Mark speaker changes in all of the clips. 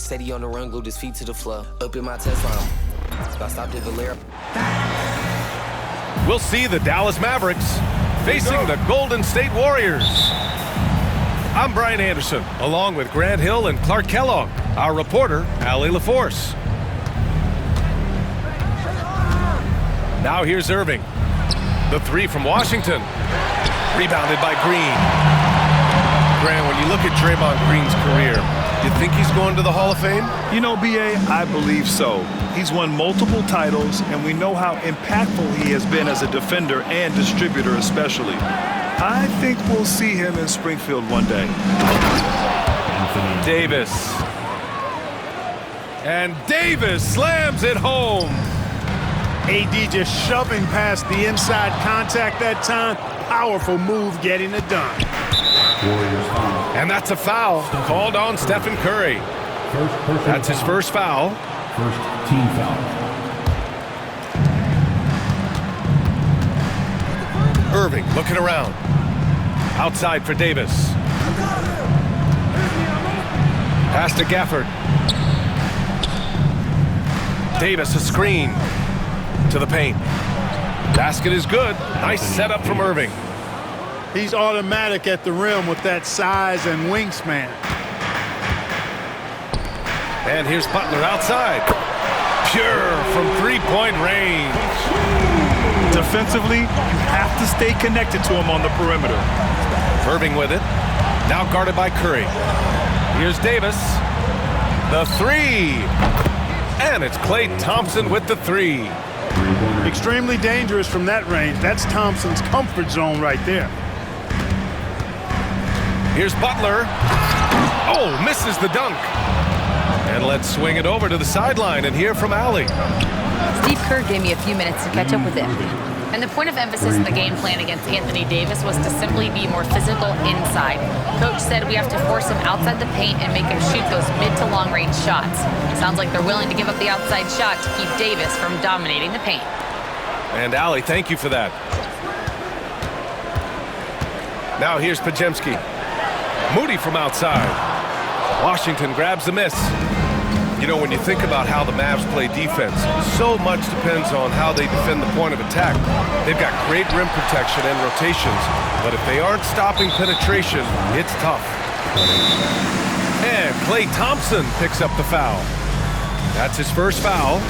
Speaker 1: Steady on the run, glued his feet to the floor. Up in my Tesla, I stopped at Valera.
Speaker 2: We'll see the Dallas Mavericks facing the Golden State Warriors. I'm Brian Anderson, along with Grant Hill and Clark Kellogg. Our reporter, Allie LaForce. Now here's Irving. The three from Washington. Rebounded by Green. Grant, when you look at Draymond Green's career, you think he's going to the Hall of Fame?
Speaker 3: You know, B.A., I believe so. He's won multiple titles, and we know how impactful he has been as a defender and distributor especially. I think we'll see him in Springfield one day.
Speaker 2: Davis. And Davis slams it home.
Speaker 4: AD just shoving past the inside contact that time. Powerful move getting it done.
Speaker 2: And that's a foul called on Stephen Curry. That's his first foul.
Speaker 5: First team foul.
Speaker 2: Irving looking around. Outside for Davis. Pass to Gafford. Davis a screen to the paint. Basket is good. Nice setup from Irving.
Speaker 4: He's automatic at the rim with that size and wingspan.
Speaker 2: And here's Butler outside. Pure from three-point range.
Speaker 3: Defensively, you have to stay connected to him on the perimeter.
Speaker 2: Irving with it. Now guarded by Curry. Here's Davis. The three. And it's Klay Thompson with the three.
Speaker 4: Extremely dangerous from that range. That's Thompson's comfort zone right there.
Speaker 2: Here's Butler. Oh, misses the dunk. And let's swing it over to the sideline and hear from Allie.
Speaker 6: Steve Kerr gave me a few minutes to catch up with him. And the point of emphasis in the game plan against Anthony Davis was to simply be more physical inside. Coach said we have to force him outside the paint and make him shoot those mid to long range shots. Sounds like they're willing to give up the outside shot to keep Davis from dominating the paint.
Speaker 2: And Allie, thank you for that. Now here's Podziemski. Moody from outside. Washington grabs the miss. You know, when you think about how the Mavs play defense, so much depends on how they defend the point of attack. They've got great rim protection and rotations, but if they aren't stopping penetration, it's tough. And Klay Thompson picks up the foul. That's his first foul.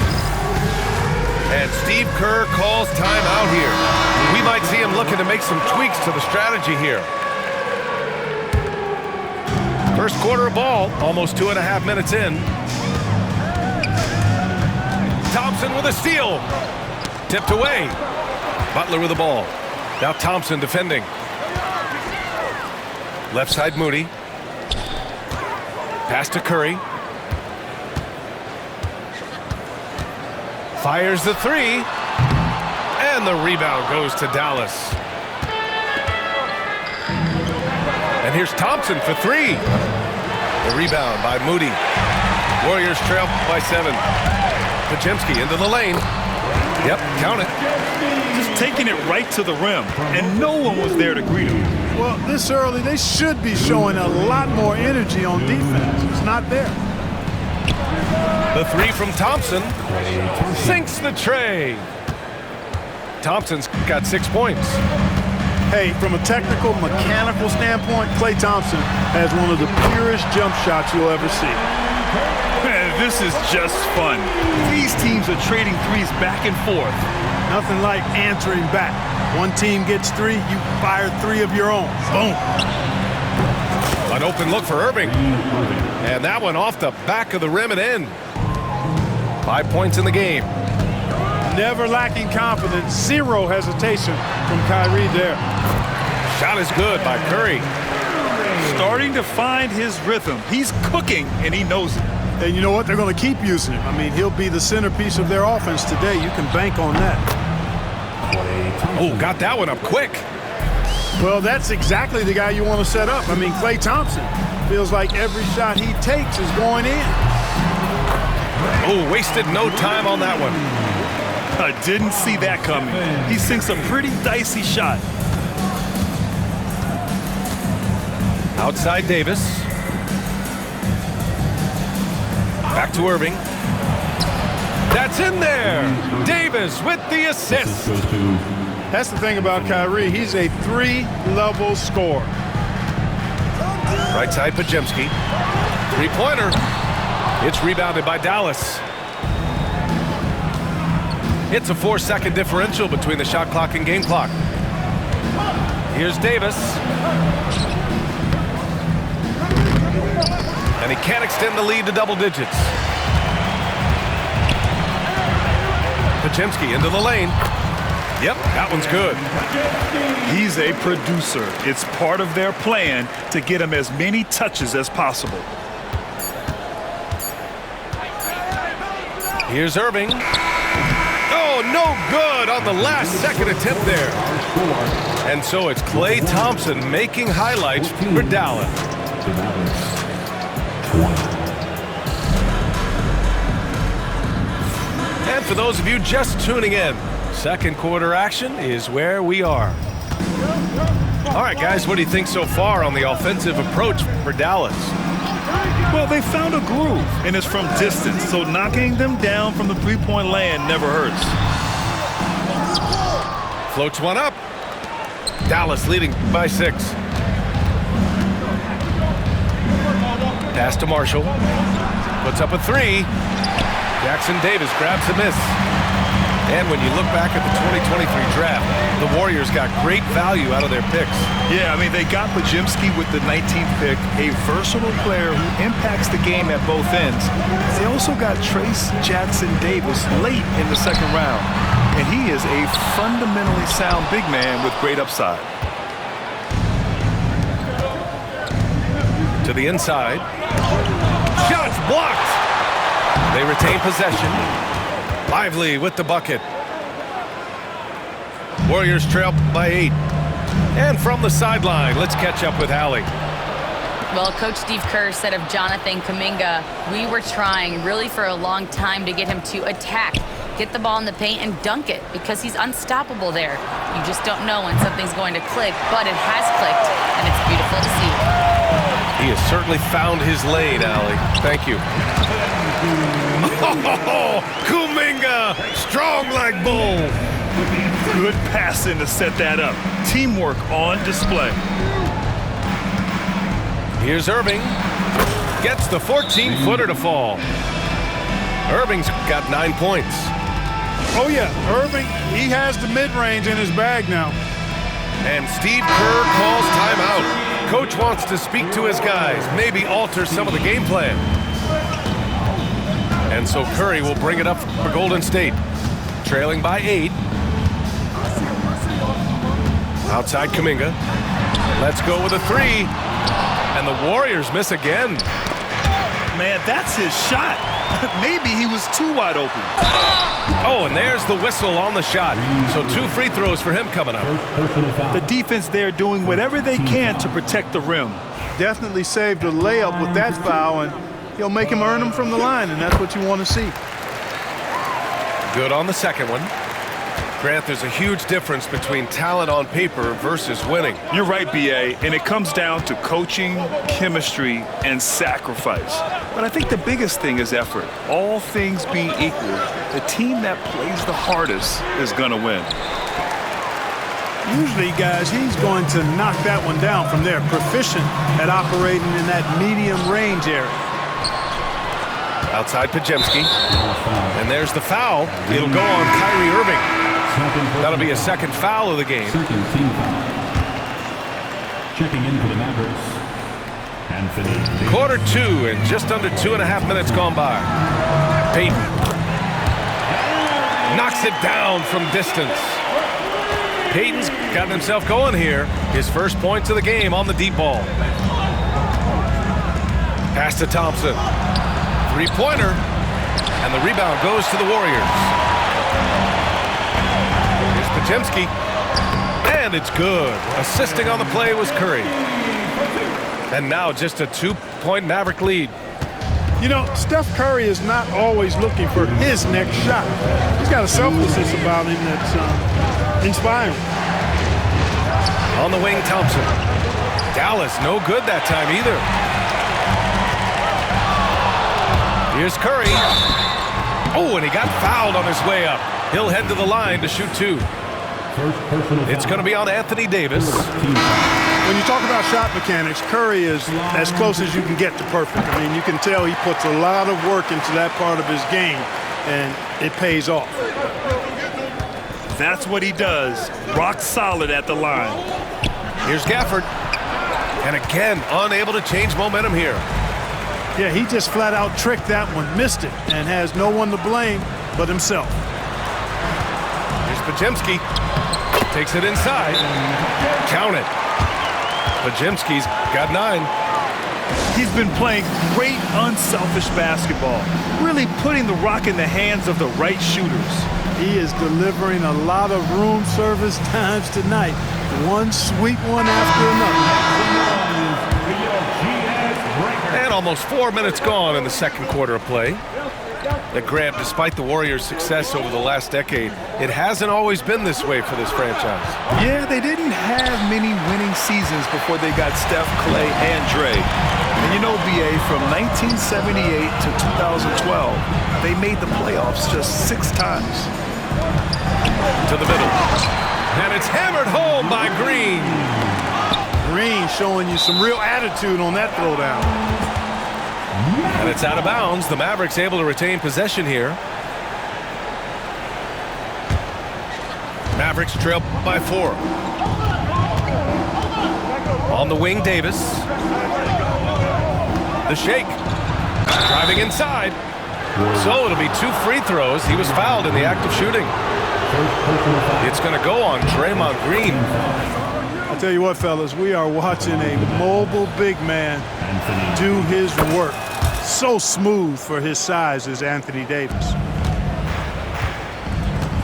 Speaker 2: And Steve Kerr calls timeout here. We might see him looking to make some tweaks to the strategy here. First quarter of ball, almost 2.5 minutes in. Thompson with a steal. Tipped away. Butler with the ball. Now Thompson defending. Left side Moody. Pass to Curry. Fires the three. And the rebound goes to Dallas. And here's Thompson for three. The rebound by Moody. Warriors trail by 7. Podziemski into the lane. Yep, count it.
Speaker 3: Just taking it right to the rim, and no one was there to greet him.
Speaker 4: Well, this early, they should be showing a lot more energy on defense. It's not there.
Speaker 2: The three from Thompson sinks the tray. Thompson's got 6 points.
Speaker 4: Hey, from a technical, mechanical standpoint, Klay Thompson has one of the purest jump shots you'll ever see.
Speaker 3: Man, this is just fun. These teams are trading threes back and forth.
Speaker 4: Nothing like answering back. One team gets 3, you fire 3 of your own. Boom.
Speaker 2: An open look for Irving. And that one off the back of the rim and in. 5 points in the game.
Speaker 4: Never lacking confidence. 0 hesitation from Kyrie there.
Speaker 2: Shot is good by Curry.
Speaker 3: Starting to find his rhythm. He's cooking, and he knows it.
Speaker 4: And you know what? They're going to keep using him. I mean, he'll be the centerpiece of their offense today. You can bank on that.
Speaker 2: Oh, got that one up quick.
Speaker 4: Well, that's exactly the guy you want to set up. I mean, Klay Thompson feels like every shot he takes is going in.
Speaker 2: Oh, wasted no time on that one.
Speaker 3: I didn't see that coming. He sinks a pretty dicey shot.
Speaker 2: Outside Davis. to Irving. That's in there. Davis with the assist.
Speaker 4: That's the thing about Kyrie. He's a three-level scorer.
Speaker 2: Right side, Podziemski. Three-pointer. It's rebounded by Dallas. It's a 4-second differential between the shot clock and game clock. Here's Davis. And he can't extend the lead to double digits. Podziemski into the lane. Yep, that one's good.
Speaker 3: He's a producer. It's part of their plan to get him as many touches as possible.
Speaker 2: Here's Irving. Oh, no good on the last second attempt there. And so it's Klay Thompson making highlights for Dallas. And for those of you just tuning in, second quarter action is where we are. All right, guys, what do you think so far on the offensive approach for Dallas?
Speaker 3: Well, they found a groove, and it's from distance, so knocking them down from the three-point land never hurts.
Speaker 2: Floats one up. Dallas leading by 6. Pass to Marshall. Puts up a 3. Jackson Davis grabs the miss. And when you look back at the 2023 draft, the Warriors got great value out of their picks.
Speaker 3: Yeah, I mean, they got Podziemski with the 19th pick, a versatile player who impacts the game at both ends. They also got Trace Jackson Davis late in the second round, and he is a fundamentally sound big man with great upside.
Speaker 2: To the inside. Shots blocked. They retain possession. Lively with the bucket. Warriors trail by 8. And from the sideline, let's catch up with Allie.
Speaker 6: Well, Coach Steve Kerr said of Jonathan Kuminga, we were trying really for a long time to get him to attack, get the ball in the paint and dunk it because he's unstoppable there. You just don't know when something's going to click, but it has clicked, and it's beautiful to see.
Speaker 2: He has certainly found his lane, Allie. Thank you. Oh, Kuminga, strong like bull.
Speaker 3: Good passing to set that up. Teamwork on display.
Speaker 2: Here's Irving. Gets the 14-footer to fall. Irving's got 9 points.
Speaker 4: Oh, yeah, Irving, he has the mid-range in his bag now.
Speaker 2: And Steve Kerr calls timeout. Coach wants to speak to his guys, maybe alter some of the game plan. And so Curry will bring it up for Golden State. Trailing by 8. Outside Kuminga. Let's go with a 3. And the Warriors miss again.
Speaker 3: Man, that's his shot. Maybe he was too wide open.
Speaker 2: Oh, and there's the whistle on the shot. So 2 free throws for him coming up.
Speaker 3: The defense there doing whatever they can to protect the rim.
Speaker 4: Definitely saved a layup with that foul, and he'll make him earn them from the line, and that's what you want to see.
Speaker 2: Good on the second one. Grant, there's a huge difference between talent on paper versus winning.
Speaker 3: You're right, B.A., and it comes down to coaching, chemistry, and sacrifice. But I think the biggest thing is effort. All things being equal, the team that plays the hardest is going to win.
Speaker 4: Usually, guys, he's going to knock that one down from there. Proficient at operating in that medium range area.
Speaker 2: Outside Podziemski. And there's the foul. It'll go on Kyrie Irving. That'll be a second foul of the game.
Speaker 5: Second team foul. Checking in for the Mavericks. Anthony.
Speaker 2: Quarter 2 and just under 2.5 minutes gone by. Payton knocks it down from distance. Payton's gotten himself going here. His first points of the game on the deep ball. Pass to Thompson. 3-pointer. And the rebound goes to the Warriors. Podziemski, and it's good. Assisting on the play was Curry. And now just a 2-point Maverick lead.
Speaker 4: You know, Steph Curry is not always looking for his next shot. He's got a selflessness about him that's inspiring.
Speaker 2: On the wing, Thompson. Dallas, no good that time either. Here's Curry. Oh, and he got fouled on his way up. He'll head to the line to shoot 2. It's going to be on Anthony Davis.
Speaker 4: When you talk about shot mechanics, Curry is as close as you can get to perfect. I mean, you can tell he puts a lot of work into that part of his game, and it pays off.
Speaker 3: That's what he does. Rock solid at the line.
Speaker 2: Here's Gafford. And again, unable to change momentum here.
Speaker 4: Yeah, he just flat out tricked that one, missed it, and has no one to blame but himself.
Speaker 2: Here's Podziemski. Takes it inside. Count it. Podziemski's got 9.
Speaker 3: He's been playing great, unselfish basketball, really putting the rock in the hands of the right shooters.
Speaker 4: He is delivering a lot of room service times tonight. One sweet one after another.
Speaker 2: And almost 4 minutes gone in the second quarter of play. That Grant, despite the Warriors' success over the last decade, it hasn't always been this way for this franchise.
Speaker 3: Yeah, they didn't have many winning seasons before they got Steph, Clay, and Dre. And you know, BA, from 1978 to 2012, they made the playoffs just 6 times.
Speaker 2: To the middle. And it's hammered home by Green.
Speaker 4: Green showing you some real attitude on that throwdown.
Speaker 2: And it's out of bounds. The Mavericks able to retain possession here. Mavericks trail by 4. On the wing, Davis. The shake. Driving inside. So it'll be 2 free throws. He was fouled in the act of shooting. It's going to go on Draymond Green.
Speaker 4: I'll tell you what, fellas, we are watching a mobile big man do his work. So smooth for his size is Anthony Davis.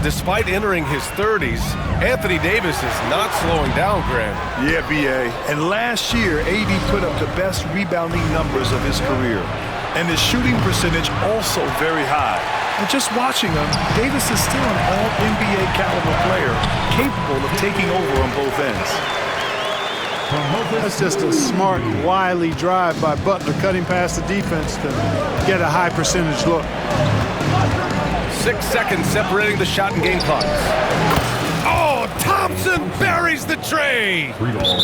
Speaker 2: Despite entering his 30s, Anthony Davis is not slowing down, Grant.
Speaker 3: Yeah, BA. And last year, AD put up the best rebounding numbers of his career. And his shooting percentage also very high. And just watching him, Davis is still an all-NBA caliber player, capable of taking over on both ends.
Speaker 4: That's just a smart, wily drive by Butler, cutting past the defense to get a high percentage look.
Speaker 2: 6 seconds separating the shot and game clocks. Oh, Thompson buries the tray.
Speaker 5: 3 ball.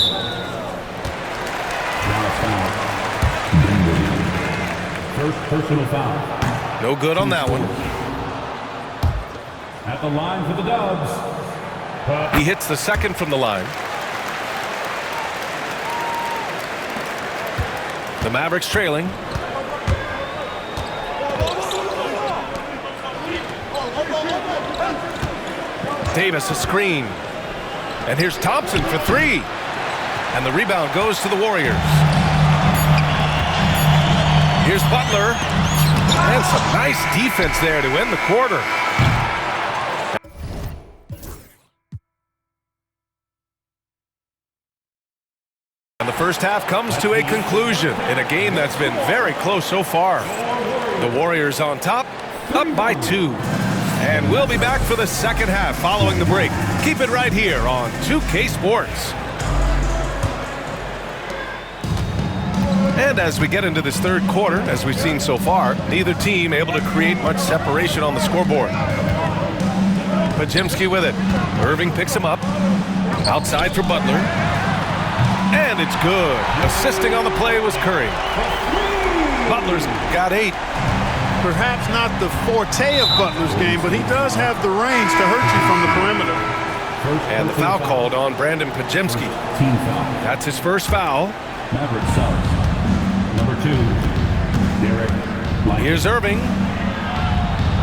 Speaker 5: Now foul. First personal foul.
Speaker 2: No good on that one.
Speaker 5: At the line for the Dubs.
Speaker 2: He hits the second from the line. The Mavericks trailing. Davis a screen. And here's Thompson for 3. And the rebound goes to the Warriors. Here's Butler. And some nice defense there to end the quarter. And the first half comes to a conclusion in a game that's been very close so far. The Warriors on top, up by 2. And we'll be back for the second half following the break. Keep it right here on 2K Sports. And as we get into this third quarter, as we've seen so far, neither team able to create much separation on the scoreboard. Podziemski with it. Irving picks him up. Outside for Butler. And it's good. Assisting on the play was Curry. Butler's got 8.
Speaker 4: Perhaps not the forte of Butler's game, but he does have the range to hurt you from the perimeter.
Speaker 2: And the foul called on Brandon Podziemski.
Speaker 5: Team foul.
Speaker 2: That's his first foul.
Speaker 5: Mavericks Suggs. Number 2, Derek Lively.
Speaker 2: Here's Irving.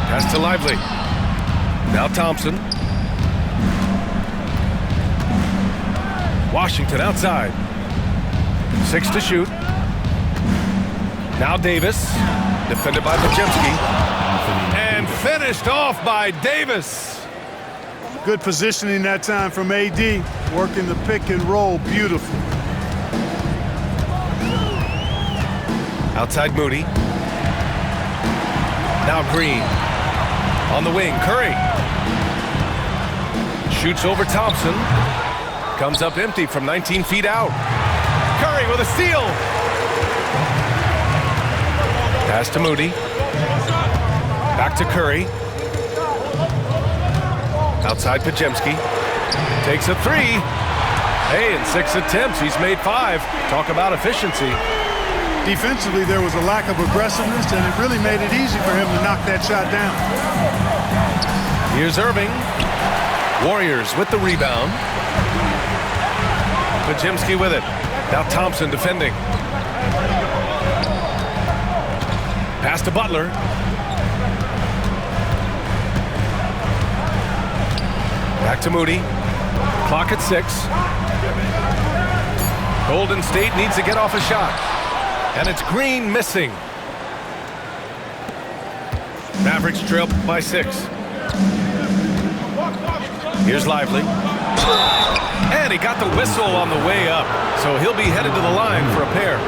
Speaker 2: Pass to Lively. Now Thompson. Washington outside. 6 to shoot. Now Davis. Defended by Podziemski. And finished off by Davis.
Speaker 4: Good positioning that time from AD, working the pick and roll beautifully.
Speaker 2: Outside Moody. Now Green. On the wing, Curry. Shoots over Thompson. Comes up empty from 19 feet out. Curry with a steal. Pass to Moody. Back to Curry. Outside Podziemski. Takes a three. Hey, in 6 attempts, he's made 5. Talk about efficiency.
Speaker 4: Defensively, there was a lack of aggressiveness, and it really made it easy for him to knock that shot down.
Speaker 2: Here's Irving. Warriors with the rebound. Podziemski with it. Now Thompson defending. Pass to Butler. Back to Moody. Clock at 6. Golden State needs to get off a shot. And it's Green missing. Mavericks trail by 6. Here's Lively. And he got the whistle on the way up. So he'll be headed to the line for a pair.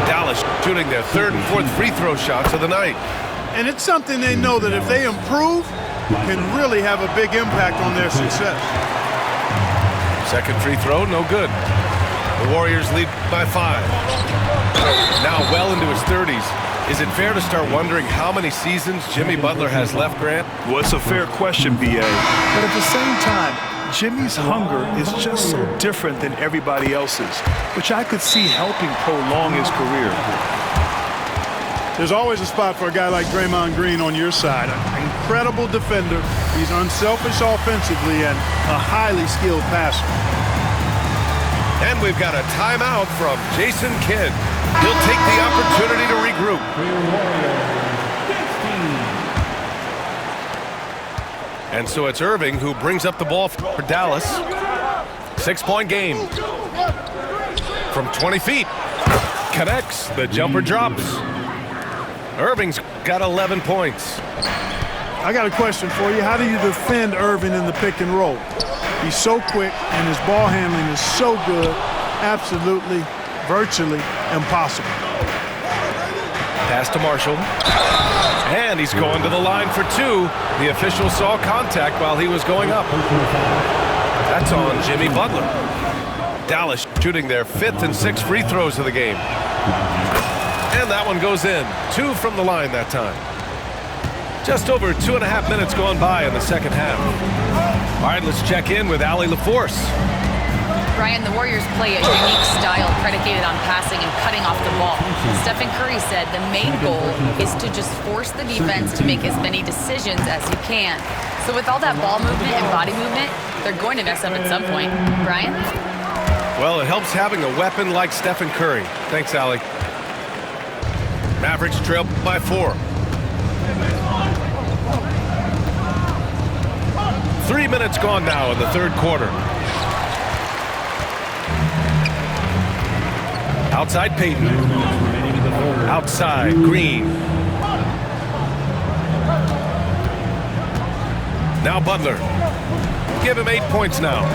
Speaker 2: Dallas shooting their 3rd and 4th free throw shots of the night.
Speaker 4: And it's something they know that if they improve, can really have a big impact on their success.
Speaker 2: Second free throw, no good. The Warriors lead by 5. Now well into his 30s. Is it fair to start wondering how many seasons Jimmy Butler has left, Grant?
Speaker 3: Well, it's a fair question, B.A. But at the same time, Jimmy's hunger is just so different than everybody else's, which I could see helping prolong his career.
Speaker 4: There's always a spot for a guy like Draymond Green on your side. An incredible defender. He's unselfish offensively and a highly skilled passer.
Speaker 2: And we've got a timeout from Jason Kidd. He'll take the opportunity to regroup. And so it's Irving who brings up the ball for Dallas. 6-point game. From 20 feet. Connects. The jumper drops. Irving's got 11 points.
Speaker 4: I got a question for you. How do you defend Irving in the pick and roll? He's so quick and his ball handling is so good. Absolutely, virtually impossible.
Speaker 2: Pass to Marshall. And he's going to the line for 2. The official saw contact while he was going up. That's on Jimmy Butler. Dallas shooting their 5th and 6th free throws of the game. And that one goes in. 2 from the line that time. Just over 2.5 minutes gone by in the second half. All right, let's check in with Allie LaForce.
Speaker 6: Brian, the Warriors play a unique style predicated on passing and cutting off the ball. Stephen Curry said the main goal is to just force the defense to make as many decisions as you can. So with all that ball movement and body movement, they're going to mess up at some point. Brian?
Speaker 2: Well, it helps having a weapon like Stephen Curry. Thanks, Allie. Mavericks trail by 4. 3 minutes gone now in the 3rd quarter. Outside Payton. Outside Green. Now Butler. Give him 8 points now.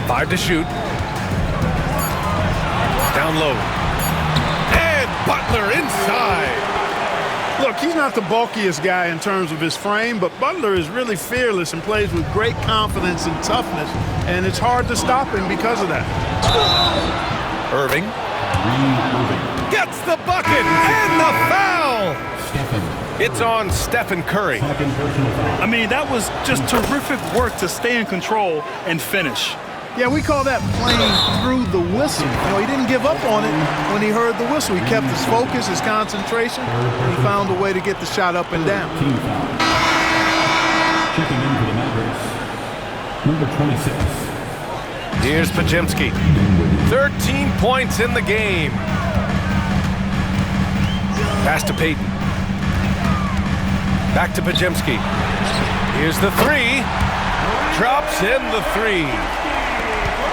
Speaker 2: 5 to shoot. Down low. And Butler inside.
Speaker 4: Look, he's not the bulkiest guy in terms of his frame, but Butler is really fearless and plays with great confidence and toughness, and it's hard to stop him because of that.
Speaker 2: Irving. Gets the bucket and the foul. It's on Stephen Curry.
Speaker 3: I mean, that was just terrific work to stay in control and finish.
Speaker 4: Yeah, we call that playing through the whistle. You know, he didn't give up on it when he heard the whistle. He kept his focus, his concentration, and he found a way to get the shot up and down.
Speaker 5: Checking in for the Mavericks, number 26.
Speaker 2: Here's Podziemski. 13 points in the game. Pass to Payton. Back to Podziemski. Here's the 3. Drops in the 3.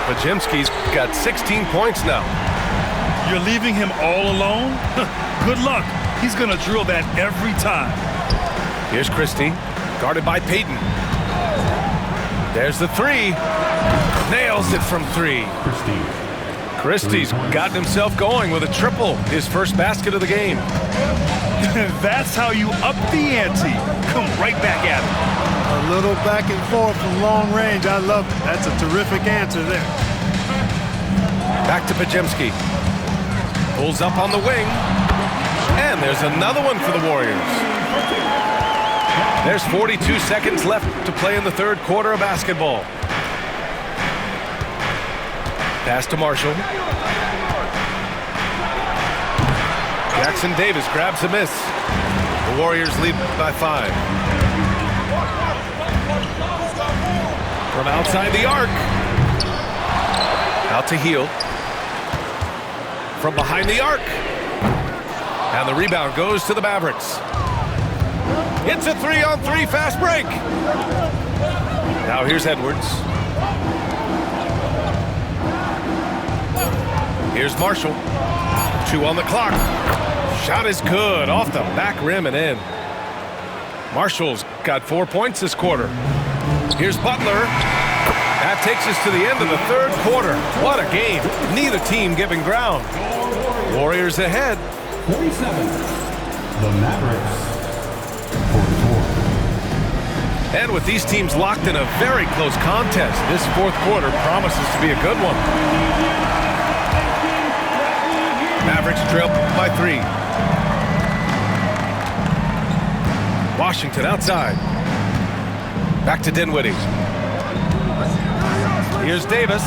Speaker 2: Podziemski's got 16 points now.
Speaker 3: You're leaving him all alone? Good luck. He's going to drill that every time.
Speaker 2: Here's Christie, guarded by Payton. There's the 3. Nails it from 3. Christie's gotten himself going with a triple, his first basket of the game.
Speaker 3: That's how you up the ante. Come right back at him.
Speaker 4: A little back and forth from long range. I love it. That's a terrific answer there.
Speaker 2: Back to Podziemski. Pulls up on the wing. And there's another one for the Warriors. There's 42 seconds left to play in the third quarter of basketball. Pass to Marshall. Jackson Davis grabs a miss. The Warriors lead by 5. From outside the arc. Out to Hield. From behind the arc. And the rebound goes to the Mavericks. It's a 3-on-3 fast break. Now here's Edwards. Here's Marshall. 2 on the clock. Shot is good. Off the back rim and in. Marshall's got 4 points this quarter. Here's Butler. That takes us to the end of the third quarter. What a game. Neither team giving ground. Warriors ahead.
Speaker 5: 47. The Mavericks. 44.
Speaker 2: And with these teams locked in a very close contest, this fourth quarter promises to be a good one. Mavericks trail by 3. Washington outside. Back to Dinwiddie. Here's Davis.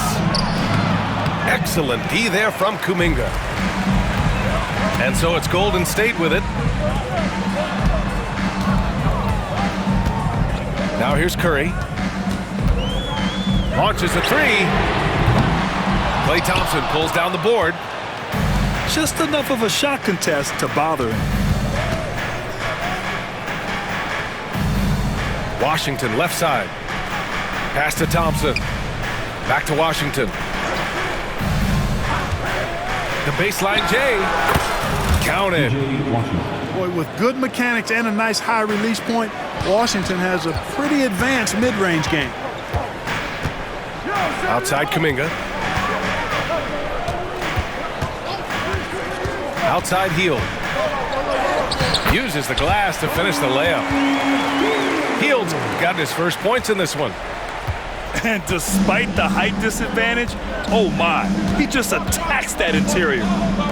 Speaker 2: Excellent D there from Kuminga. And so it's Golden State with it. Now here's Curry. Launches a 3. Klay Thompson pulls down the board.
Speaker 3: Just enough of a shot contest to bother him.
Speaker 2: Washington left side. Pass to Thompson. Back to Washington. The baseline J. Counted.
Speaker 4: Boy, with good mechanics and a nice high release point, Washington has a pretty advanced mid-range game.
Speaker 2: Outside Kuminga. Outside Hield. Uses the glass to finish the layup. Hield's got his first points in this one.
Speaker 3: And despite the height disadvantage, oh my, he just attacks that interior.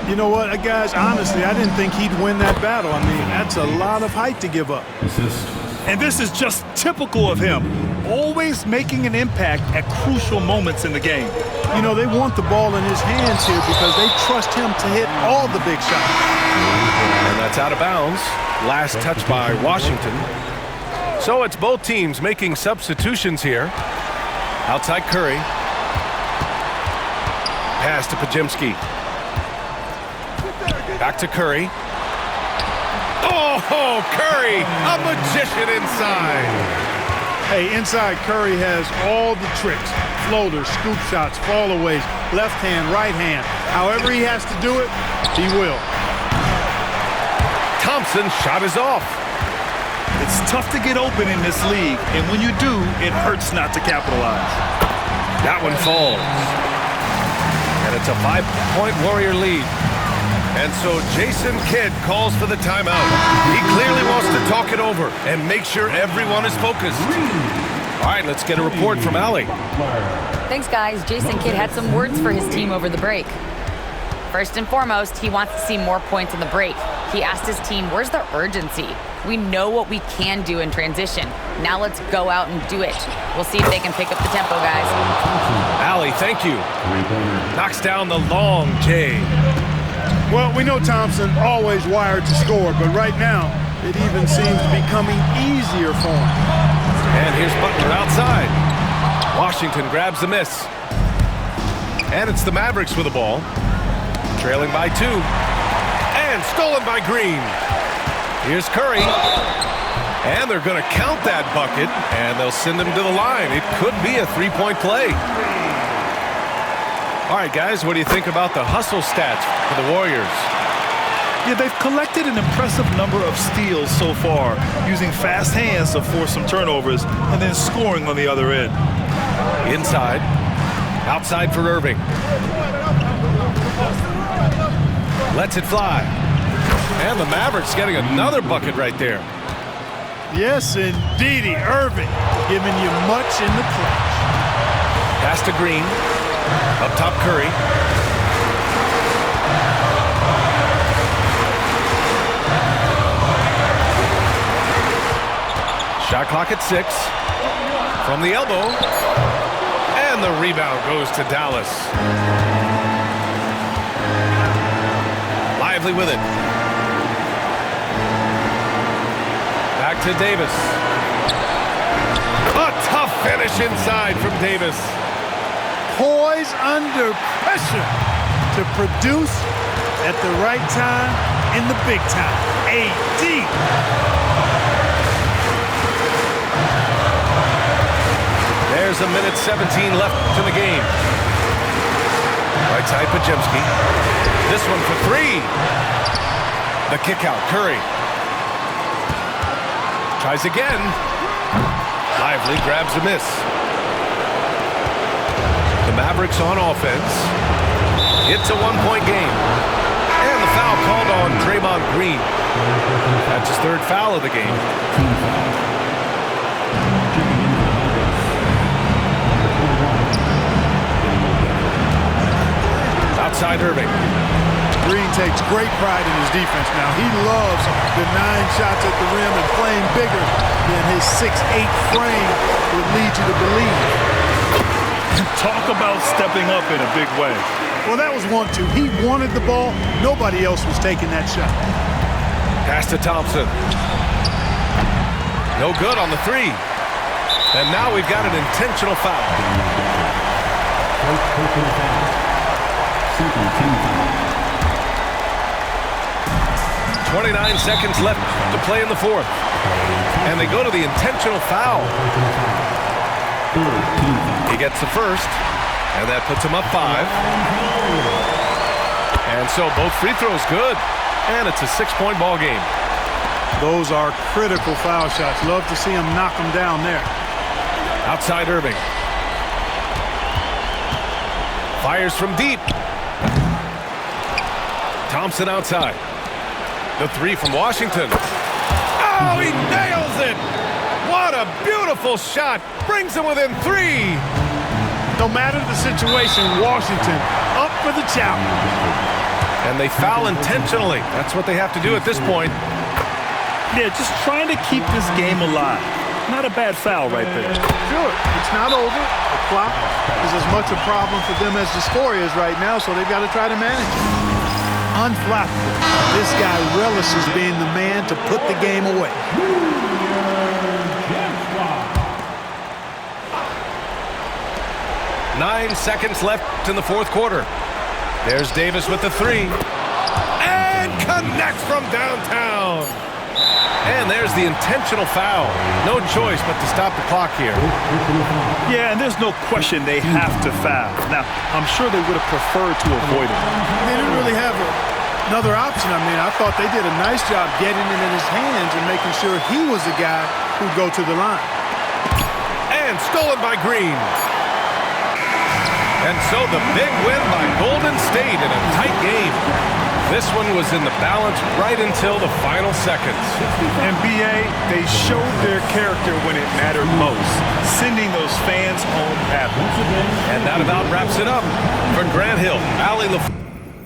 Speaker 4: You know what, guys, honestly, I didn't think he'd win that battle. I mean, that's a lot of height to give up.
Speaker 3: And this is just typical of him, always making an impact at crucial moments in the game.
Speaker 4: You know, they want the ball in his hands here because they trust him to hit all the big shots.
Speaker 2: And that's out of bounds. Last touch by Washington. So it's both teams making substitutions here. Outside Curry. Pass to Podziemski. Back to Curry. Oh, Curry! A magician inside.
Speaker 4: Hey, inside Curry has all the tricks. Floaters, scoop shots, fallaways, left hand, right hand. However he has to do it, he will.
Speaker 2: Thompson's shot is off.
Speaker 3: It's tough to get open in this league, and when you do, it hurts not to capitalize.
Speaker 2: That one falls. And it's a 5-point Warrior lead. And so Jason Kidd calls for the timeout. He clearly wants to talk it over and make sure everyone is focused. All right, let's get a report from Allie.
Speaker 6: Thanks, guys. Jason Kidd had some words for his team over the break. First and foremost, he wants to see more points in the break. He asked his team, where's the urgency? We know what we can do in transition. Now let's go out and do it. We'll see if they can pick up the tempo, guys.
Speaker 2: Allie, thank you. Knocks down the long J.
Speaker 4: Well, we know Thompson always wired to score, but right now, it even seems to be coming easier for him.
Speaker 2: And here's Butler outside. Washington grabs the miss. And it's the Mavericks with the ball. Trailing by 2. And stolen by Green. Here's Curry. And they're going to count that bucket, and they'll send him to the line. It could be a 3-point play. All right, guys, what do you think about the hustle stats for the Warriors?
Speaker 3: Yeah, they've collected an impressive number of steals so far, using fast hands to force some turnovers and then scoring on the other end.
Speaker 2: Inside. Outside for Irving. Lets it fly. And the Mavericks getting another bucket right there.
Speaker 4: Yes, indeedy. Irving giving you much in the clutch.
Speaker 2: Pass to Green. Up top, Curry. clock at 6. From the elbow. And the rebound goes to Dallas. Lively with it. Back to Davis. A tough finish inside from Davis.
Speaker 4: Poise under pressure to produce at the right time in the big time. AD.
Speaker 2: There's a minute 17 left in the game. Right side, Podziemski. This one for 3. The kick out, Curry. Tries again. Lively grabs a miss. The Mavericks on offense. It's a one-point game. And the foul called on Draymond Green. That's his 3rd foul of the game. Outside Irving.
Speaker 4: Green takes great pride in his defense now. He loves the 9 shots at the rim and playing bigger than his 6'8" frame would lead you to believe.
Speaker 3: Talk about stepping up in a big way.
Speaker 4: Well, that was 1-2. He wanted the ball. Nobody else was taking that shot.
Speaker 2: Pass to Thompson. No good on the 3. And now we've got an intentional foul. 29 seconds left to play in the 4th. And they go to the intentional foul. He gets the 1st, and that puts him up 5. And so both free throws good, and it's a 6-point ball game.
Speaker 4: Those are critical foul shots. Love to see him knock them down there.
Speaker 2: Outside Irving. Fires from deep. Thompson outside. The 3 from Washington. Oh, he nails it! What a beautiful shot! Brings him within 3.
Speaker 4: No matter the situation, Washington up for the challenge.
Speaker 2: And they foul intentionally. That's what they have to do at this point.
Speaker 3: Yeah, just trying to keep this game alive. Not a bad foul right there.
Speaker 4: Sure, it's not over. The clock is as much a problem for them as the score is right now, so they've got to try to manage it. Unflappable. This guy relishes being the man to put the game away.
Speaker 2: 9 seconds left in the 4th quarter. There's Davis with the 3. And connects from downtown. And there's the intentional foul. No choice but to stop the clock here.
Speaker 3: Yeah, and there's no question they have to foul. Now, I'm sure they would have preferred to avoid it.
Speaker 4: They didn't really have another option. I mean, I thought they did a nice job getting it in his hands and making sure he was the guy who'd go to the line.
Speaker 2: And stolen by Green. And so the big win by Golden State in a tight game. This one was in the balance right until the final seconds.
Speaker 3: And B.A., they showed their character when it mattered most, sending those fans home happy.
Speaker 2: And that about wraps it up. For Grant Hill, Allie LaFleur.